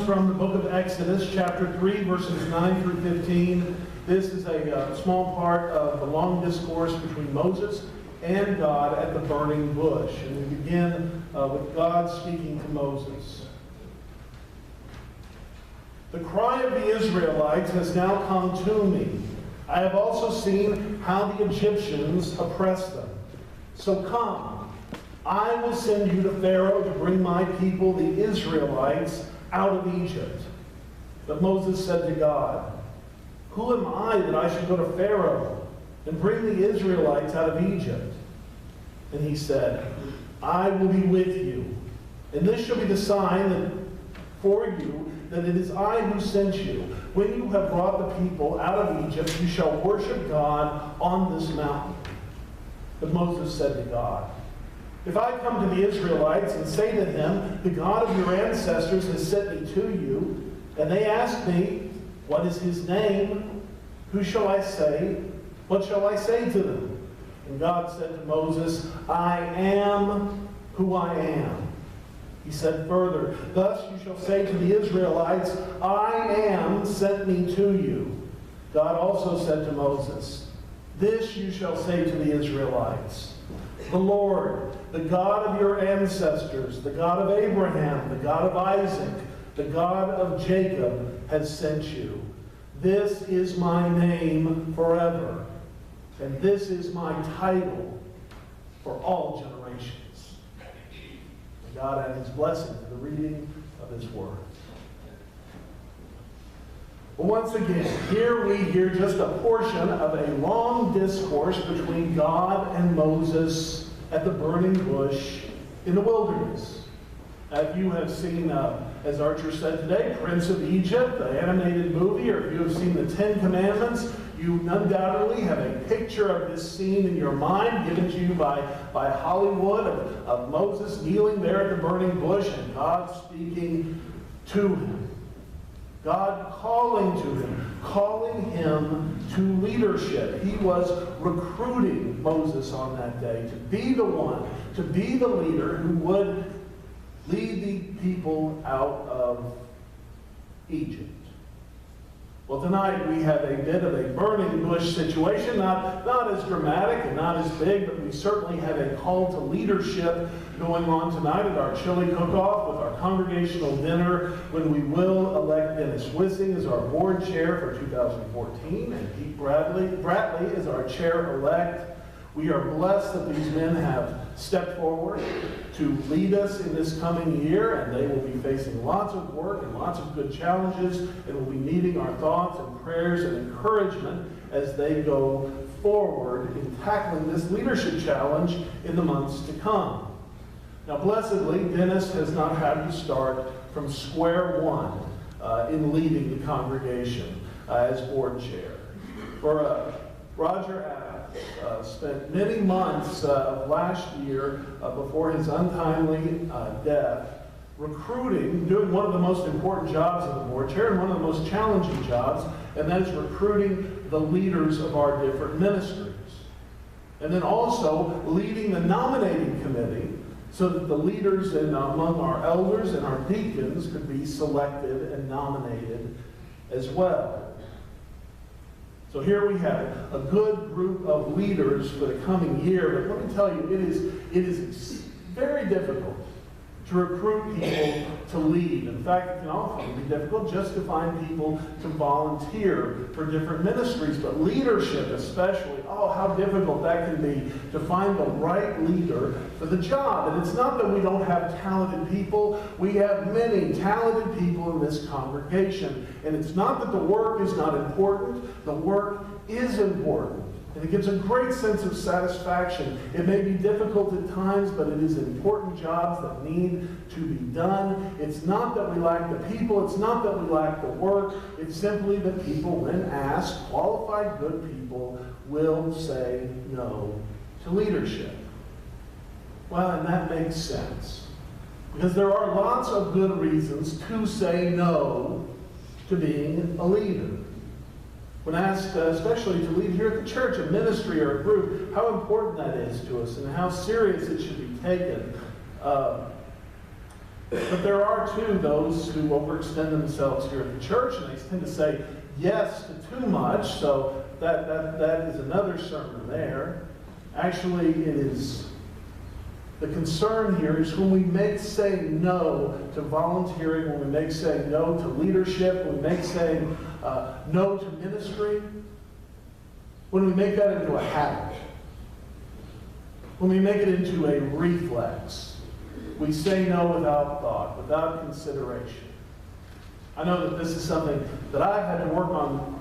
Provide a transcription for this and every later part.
from the book of Exodus, chapter 3, verses 9 through 15. This is a small part of the long discourse between Moses and God at the burning bush. And we begin with God speaking to Moses. The cry of the Israelites has now come to me. I have also seen how the Egyptians oppress them. So come, I will send you to Pharaoh to bring my people, the Israelites, out of Egypt. But Moses said to God, who am I that I should go to Pharaoh and bring the Israelites out of Egypt? And he said, I will be with you, and this shall be the sign for you that it is I who sent you. When you have brought the people out of Egypt, you shall worship God on this mountain. But Moses said to God, if I come to the Israelites and say to them, the God of your ancestors has sent me to you, and they ask me, what is his name? Who shall I say? What shall I say to them? And God said to Moses, I am who I am. He said further, thus you shall say to the Israelites, I am sent me to you. God also said to Moses, this you shall say to the Israelites, the Lord, the God of your ancestors, the God of Abraham, the God of Isaac, the God of Jacob has sent you. This is my name forever, and this is my title for all generations. May God add his blessing to the reading of his word. Well, once again, here we hear just a portion of a long discourse between God and Moses at the burning bush in the wilderness. If you have seen, as Archer said today, Prince of Egypt, the animated movie, or if you have seen the Ten Commandments, you undoubtedly have a picture of this scene in your mind given to you by Hollywood of Moses kneeling there at the burning bush and God speaking to him. God calling him to leadership. He was recruiting Moses on that day to be the one, to be the leader who would lead the people out of Egypt. Well, tonight we have a bit of a burning bush situation, not as dramatic and not as big, but we certainly have a call to leadership going on tonight at our chili cook-off with our congregational dinner when we will elect Dennis Wissing as our board chair for 2014 and Pete Bradley as our chair-elect. We are blessed that these men have stepped forward to lead us in this coming year, and they will be facing lots of work and lots of good challenges, and will be needing our thoughts and prayers and encouragement as they go forward in tackling this leadership challenge in the months to come. Now, blessedly, Dennis has not had to start from square one in leading the congregation as board chair. For Roger Adams spent many months of last year before his untimely death recruiting, doing one of the most important jobs of the board chair and one of the most challenging jobs, and that is recruiting the leaders of our different ministries. And then also leading the nominating committee so that the leaders among our elders and our deacons could be selected and nominated as well. So here we have a good group of leaders for the coming year, but let me tell you, it is very difficult to recruit people to lead. In fact, it can often be difficult just to find people to volunteer for different ministries, but leadership especially, oh, how difficult that can be to find the right leader for the job. And it's not that we don't have talented people. We have many talented people in this congregation. And it's not that the work is not important. The work is important. And it gives a great sense of satisfaction. It may be difficult at times, but it is important jobs that need to be done. It's not that we lack the people. It's not that we lack the work. It's simply that people, when asked, qualified good people, will say no to leadership. Well, and that makes sense. Because there are lots of good reasons to say no to being a leader. When asked, especially to lead here at the church, a ministry or a group, how important that is to us and how serious it should be taken. But there are, too, those who overextend themselves here at the church, and they tend to say yes to too much, so that is another sermon there. Actually, it is, the concern here is when we say no to volunteering, when we say no to leadership, when we say no to ministry, when we make that into a habit, when we make it into a reflex. We say no without thought, without consideration. I know that this is something that I've had to work on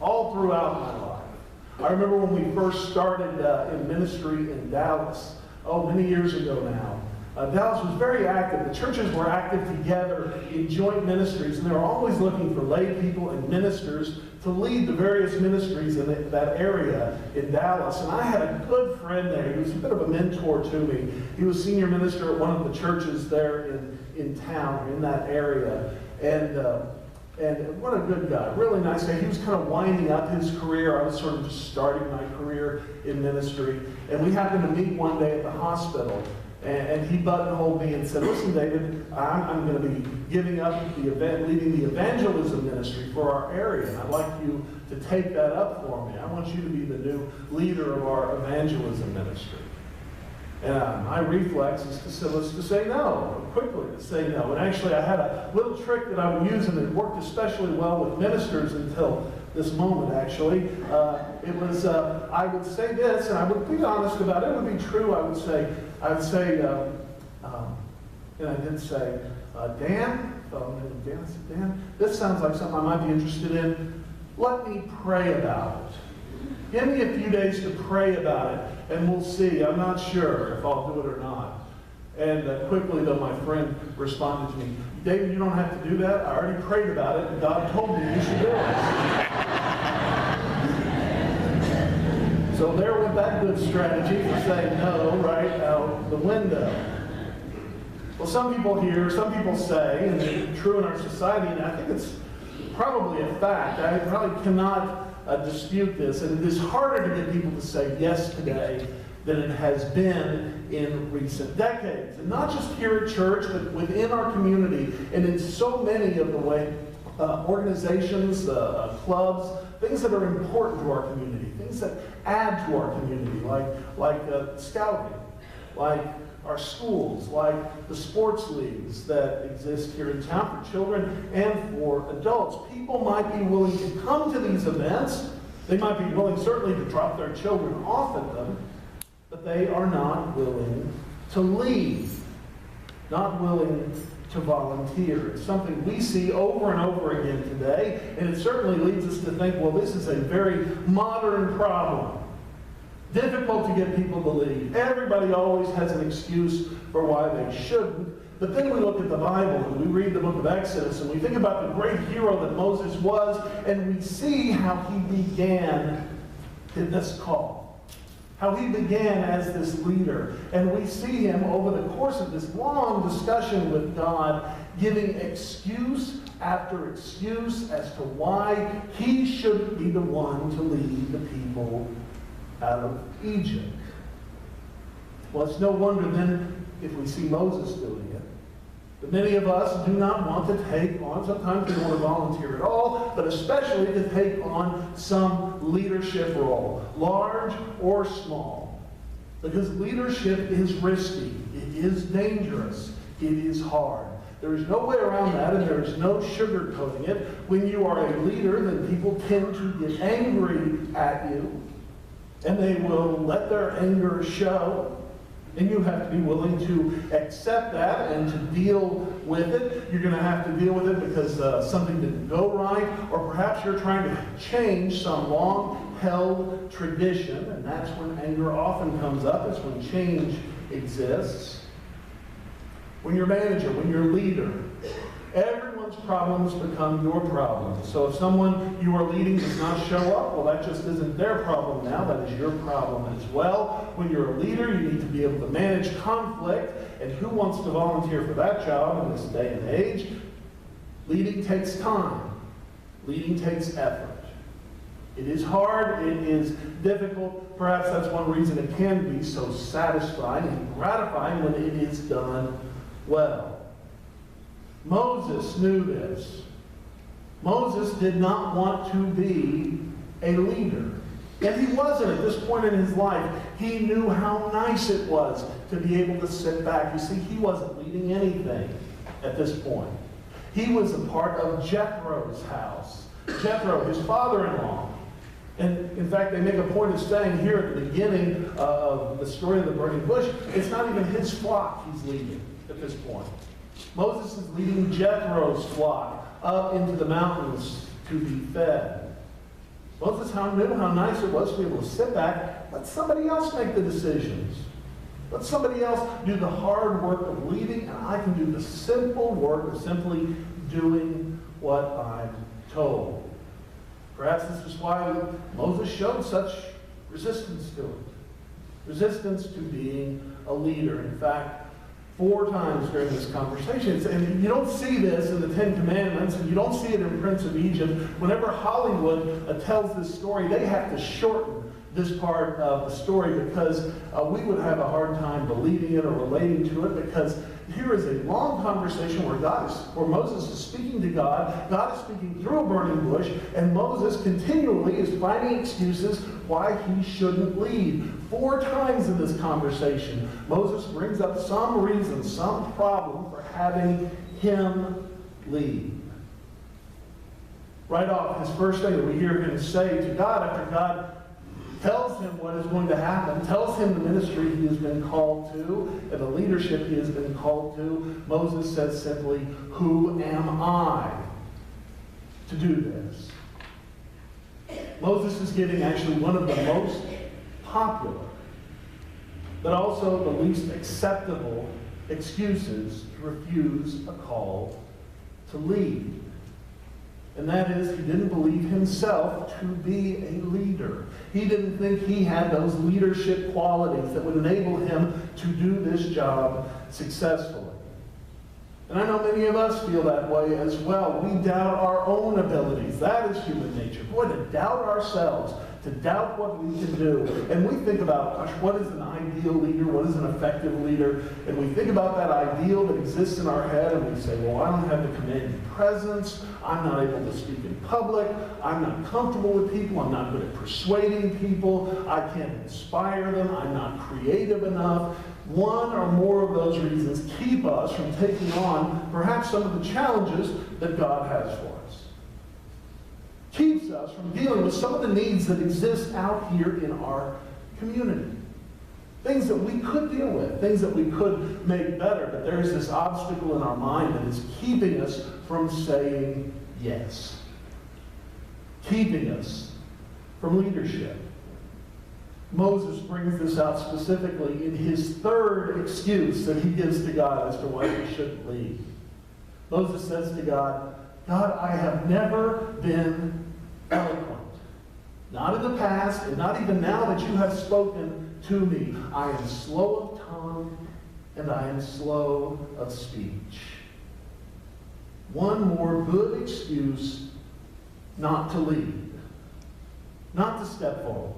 all throughout my life. I remember when we first started in ministry in Dallas, many years ago now. Dallas was very active. The churches were active together in joint ministries, and they were always looking for lay people and ministers to lead the various ministries in that area in Dallas. And I had a good friend there. He was a bit of a mentor to me. He was senior minister at one of the churches there in town, in that area. And what a good guy, really nice guy. He was kind of winding up his career. I was sort of just starting my career in ministry. And we happened to meet one day at the hospital. And he buttonholed me and said, "Listen, David, I'm going to be giving up leading the evangelism ministry for our area. And I'd like you to take that up for me. I want you to be the new leader of our evangelism ministry." And my reflex was to say no, quickly to say no. And actually, I had a little trick that I would use, and it worked especially well with ministers until this moment, actually. It was, I would say this, and I would be honest about it. It would be true. I would say, and I did say, Dan, Dan, I said, Dan, this sounds like something I might be interested in. Let me pray about it. Give me a few days to pray about it, and we'll see. I'm not sure if I'll do it or not. And quickly, though, my friend responded to me, "David, you don't have to do that. I already prayed about it, and God told me you should do it." So there went that good strategy for saying no right out the window. Well, some people say, and it's true in our society, and I think it's probably a fact. I probably cannot dispute this, and it is harder to get people to say yes today than it has been in recent decades. And not just here at church, but within our community, and in so many of the organizations, clubs, things that are important to our community, things that add to our community, like scouting, like our schools, like the sports leagues that exist here in town for children and for adults. People might be willing to come to these events. They might be willing, certainly, to drop their children off at them, but they are not willing to lead, not willing to volunteer. It's something we see over and over again today, and it certainly leads us to think, well, this is a very modern problem. Difficult to get people to lead. Everybody always has an excuse for why they shouldn't. But then we look at the Bible and we read the book of Exodus and we think about the great hero that Moses was, and we see how he began in this call. How he began as this leader. And we see him over the course of this long discussion with God giving excuse after excuse as to why he shouldn't be the one to lead the people out of Egypt. Well, it's no wonder then if we see Moses doing it. But many of us do not want to take on, sometimes we don't want to volunteer at all, but especially to take on some leadership role, large or small. Because leadership is risky, it is dangerous, it is hard. There is no way around that, and there is no sugarcoating it. When you are a leader, then people tend to get angry at you, and they will let their anger show. And you have to be willing to accept that and to deal with it. You're going to have to deal with it because something didn't go right, or perhaps you're trying to change some long-held tradition, and that's when anger often comes up. It's when change exists. When you're manager, when you're leader, everyone's problems become your problems. So if someone you are leading does not show up, well, that just isn't their problem now. That is your problem as well. When you're a leader, you need to be able to manage conflict. And who wants to volunteer for that job in this day and age? Leading takes time. Leading takes effort. It is hard. It is difficult. Perhaps that's one reason it can be so satisfying and gratifying when it is done well. Moses knew this. Moses did not want to be a leader. And he wasn't at this point in his life. He knew how nice it was to be able to sit back. You see, he wasn't leading anything at this point. He was a part of Jethro's house. Jethro, his father-in-law. And in fact, they make a point of saying here at the beginning of the story of the burning bush, it's not even his flock he's leading at this point. Moses is leading Jethro's flock up into the mountains to be fed. Moses knew how nice it was to be able to sit back, let somebody else make the decisions. Let somebody else do the hard work of leading, and I can do the simple work of simply doing what I'm told. Perhaps this is why Moses showed such resistance to it. Resistance to being a leader. In fact, 4 times during this conversation, and you don't see this in the Ten Commandments, and you don't see it in Prince of Egypt. Whenever Hollywood tells this story, they have to shorten this part of the story because we would have a hard time believing it or relating to it, because here is a long conversation where Moses is speaking to God. God is speaking through a burning bush, and Moses continually is finding excuses why he shouldn't lead. 4 times in this conversation, Moses brings up some reason, some problem for having him lead. Right off, his first thing that we hear him say to God, after God tells him what is going to happen, tells him the ministry he has been called to, and the leadership he has been called to, Moses says simply, "Who am I to do this?" Moses is giving actually one of the most popular, but also the least acceptable excuses to refuse a call to lead. And that is, he didn't believe himself to be a leader. He didn't think he had those leadership qualities that would enable him to do this job successfully. And I know many of us feel that way as well. We doubt our own abilities. That is human nature. Boy, to doubt ourselves, to doubt what we can do. And we think about, gosh, what is an ideal leader? What is an effective leader? And we think about that ideal that exists in our head, and we say, well, I don't have the commanding presence. I'm not able to speak in public. I'm not comfortable with people. I'm not good at persuading people. I can't inspire them. I'm not creative enough. One or more of those reasons keep us from taking on perhaps some of the challenges that God has for us. Keeps us from dealing with some of the needs that exist out here in our community. Things that we could deal with, things that we could make better, but there is this obstacle in our mind that is keeping us from saying yes. Keeping us from leadership. Moses brings this out specifically in his 3rd excuse that he gives to God as to why he shouldn't lead. Moses says to God, "God, I have never been eloquent. Not in the past, and not even now that you have spoken to me. I am slow of tongue, and I am slow of speech." One more good excuse not to lead, not to step forward.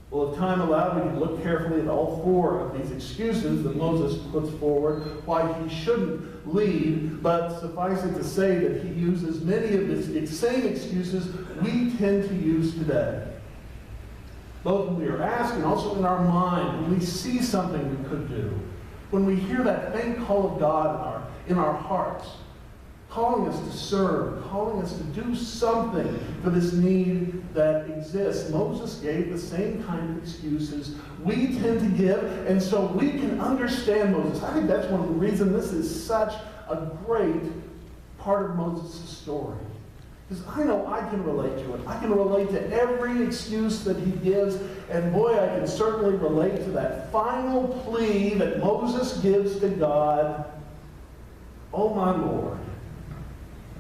Well, if time allowed, we can look carefully at all 4 of these excuses that Moses puts forward why he shouldn't lead, but suffice it to say that he uses many of the same excuses we tend to use today. Both when we are asked and also in our mind, when we see something we could do, when we hear that faint call of God in our hearts, calling us to serve, calling us to do something for this need that exists. Moses gave the same kind of excuses we tend to give, and so we can understand Moses. I think that's one of the reasons this is such a great part of Moses' story. Because I know I can relate to it. I can relate to every excuse that he gives, and boy, I can certainly relate to that final plea that Moses gives to God. "Oh my Lord,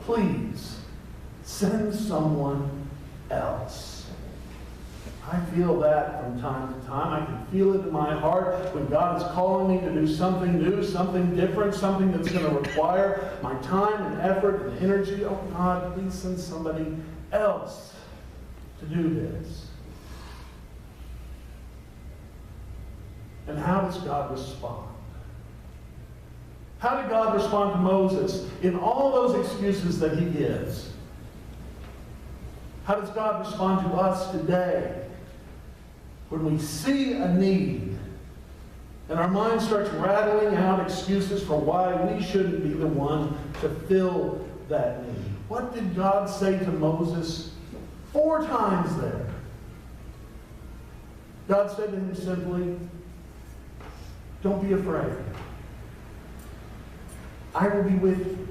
please send someone else." I feel that from time to time. I can feel it in my heart when God is calling me to do something new, something different, something that's going to require my time and effort and energy. Oh God, please send somebody else to do this. And how does God respond? How did God respond to Moses in all those excuses that he gives? How does God respond to us today when we see a need and our mind starts rattling out excuses for why we shouldn't be the one to fill that need? What did God say to Moses 4 times there? God said to him simply, don't be afraid. I will be with you.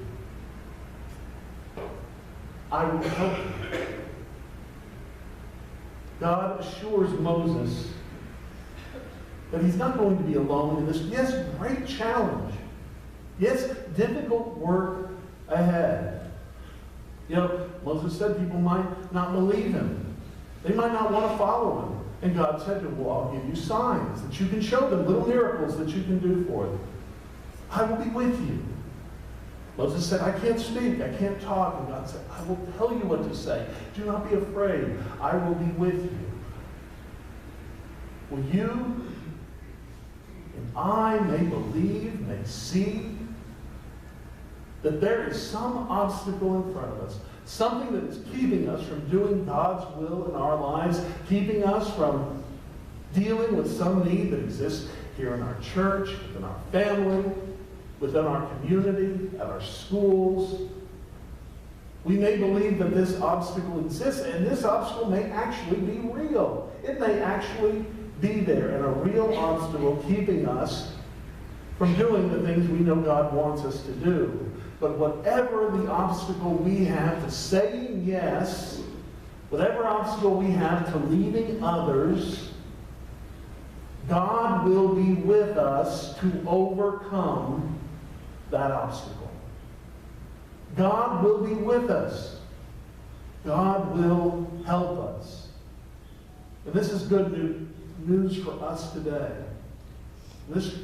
I will help you. God assures Moses that he's not going to be alone in this, yes, great challenge. Yes, difficult work ahead. You know, Moses said people might not believe him. They might not want to follow him. And God said to him, well, I'll give you signs that you can show them, little miracles that you can do for them. I will be with you. Moses said, I can't speak, I can't talk. And God said, I will tell you what to say. Do not be afraid. I will be with you. Will you and I may believe, may see that there is some obstacle in front of us, something that is keeping us from doing God's will in our lives, keeping us from dealing with some need that exists here in our church, within our family, within our community, at our schools. We may believe that this obstacle exists, and this obstacle may actually be real. It may actually be there, and a real obstacle keeping us from doing the things we know God wants us to do. But whatever the obstacle we have to saying yes, whatever obstacle we have to leaving others, God will be with us to overcome that obstacle. God will be with us. God will help us. And this is good news for us today. This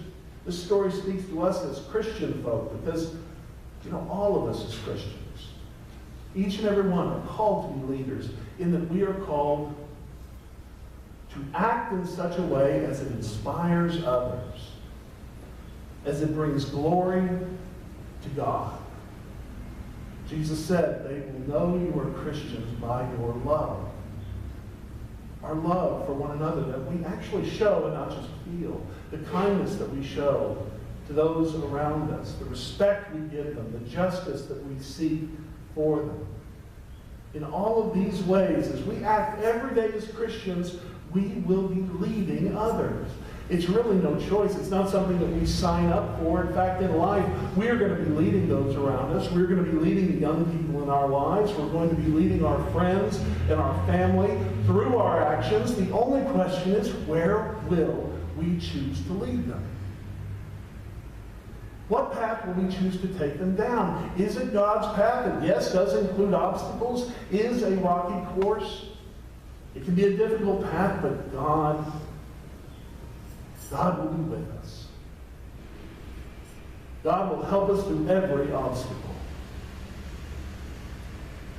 story speaks to us as Christian folk because, you know, all of us as Christians, each and every one are called to be leaders in that we are called to act in such a way as it inspires others, as it brings glory to God. Jesus said, they will know you are Christians by your love. Our love for one another that we actually show and not just feel. The kindness that we show to those around us. The respect we give them. The justice that we seek for them. In all of these ways, as we act every day as Christians, we will be leading others. It's really no choice. It's not something that we sign up for. In fact, in life, we're going to be leading those around us. We're going to be leading the young people in our lives. We're going to be leading our friends and our family through our actions. The only question is, where will we choose to lead them? What path will we choose to take them down? Is it God's path that, yes, does include obstacles, is a rocky course? It can be a difficult path, but God will be with us. God will help us through every obstacle.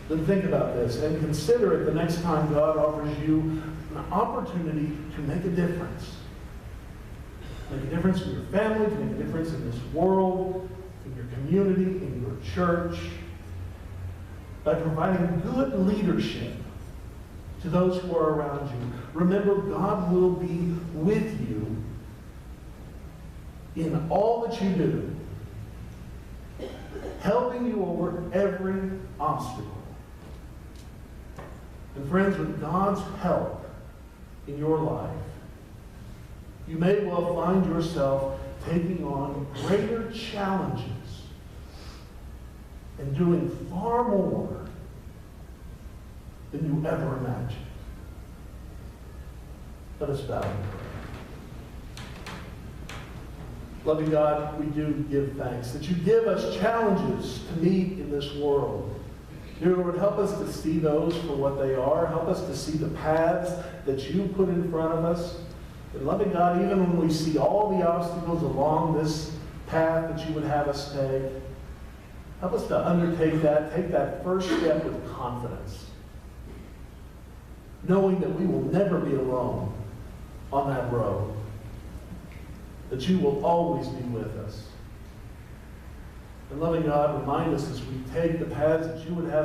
Then think about this and consider it the next time God offers you an opportunity to make a difference. Make a difference in your family, to make a difference in this world, in your community, in your church, by providing good leadership to those who are around you. Remember, God will be with you in all that you do, helping you over every obstacle. And friends, with God's help in your life, you may well find yourself taking on greater challenges and doing far more than you ever imagined. Let us bow in prayer. Loving God, we do give thanks that you give us challenges to meet in this world. Dear Lord, help us to see those for what they are. Help us to see the paths that you put in front of us. And loving God, even when we see all the obstacles along this path that you would have us take, help us to undertake that, take that first step with confidence, knowing that we will never be alone on that road, that you will always be with us. And loving God, remind us as we take the paths that you would have